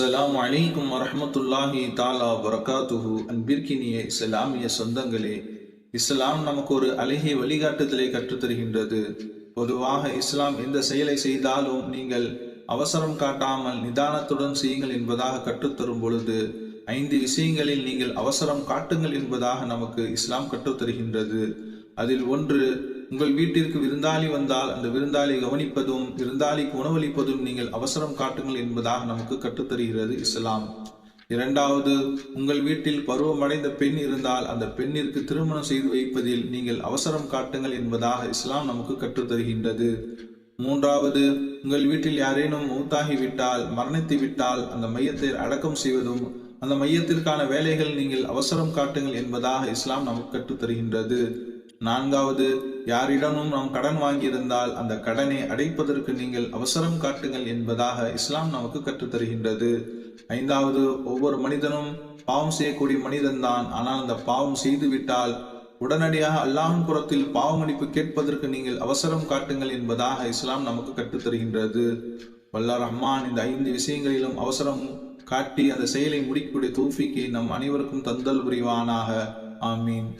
அஸ்ஸலாமு அலைக்கும் வரஹ்மத்துல்லாஹி தஆலா வரகாத்துஹு. அன்பிற்கினிய இஸ்லாமிய சொந்தங்களே, இஸ்லாம் நமக்கு ஒரு அழகிய வழிகாட்டுதலை கற்றுத்தருகின்றது. பொதுவாக இஸ்லாம் எந்த செயலை செய்தாலும் நீங்கள் அவசரம் காட்டாமல் நிதானத்துடன் செய்யுங்கள் என்பதாக கற்றுத்தரும் பொழுது 5 விஷயங்களில் நீங்கள் அவசரம் காட்டுங்கள் என்பதாக நமக்கு இஸ்லாம் கற்றுத்தருகின்றது. அதில் ஒன்று, உங்கள் வீட்டிற்கு விருந்தாளி வந்தால் அந்த விருந்தாளி கவனிப்பதும் விருந்தாளிக்கு உணவளிப்பதும் நீங்கள் அவசரம் காட்டுங்கள் என்பதாக நமக்கு கற்றுத்தருகிறது இஸ்லாம். இரண்டாவது, உங்கள் வீட்டில் பருவமடைந்த பெண் இருந்தால் அந்த பெண்ணிற்கு திருமணம் செய்து வைப்பதில் நீங்கள் அவசரம் காட்டுங்கள் என்பதாக இஸ்லாம் நமக்கு கற்றுத்தருகின்றது. மூன்றாவது, உங்கள் வீட்டில் யாரேனும் மௌத்தாகிவிட்டால் மரணித்து விட்டால் அந்த மையத்தை அடக்கம் செய்வதும் அந்த மையத்திற்கான வேலைகள் நீங்கள் அவசரம் காட்டுங்கள் என்பதாக இஸ்லாம் நமக்கு கற்றுத்தருகின்றது. நான்காவது, யாரிடமும் நாம் கடன் வாங்கியிருந்தால் அந்த கடனை அடைப்பதற்கு நீங்கள் அவசரம் காட்டுங்கள் என்பதாக இஸ்லாம் நமக்கு கற்றுத்தருகின்றது. ஐந்தாவது, ஒவ்வொரு மனிதனும் பாவம் செய்யக்கூடிய மனிதன்தான். ஆனால் அந்த பாவம் செய்துவிட்டால் உடனடியாக அல்லாஹ்வின் புறத்தில் பாவ மன்னிப்பு கேட்பதற்கு நீங்கள் அவசரம் காட்டுங்கள் என்பதாக இஸ்லாம் நமக்கு கற்றுத்தருகின்றது. வல்லாஹ் ரஹ்மான் இந்த 5 விஷயங்களிலும் அவசரம் காட்டி அந்த செயலை முடிக்கக்கூடிய தௌஃபீக்கை நம் அனைவருக்கும் தந்தல் புரிவானாக. ஆமீன்.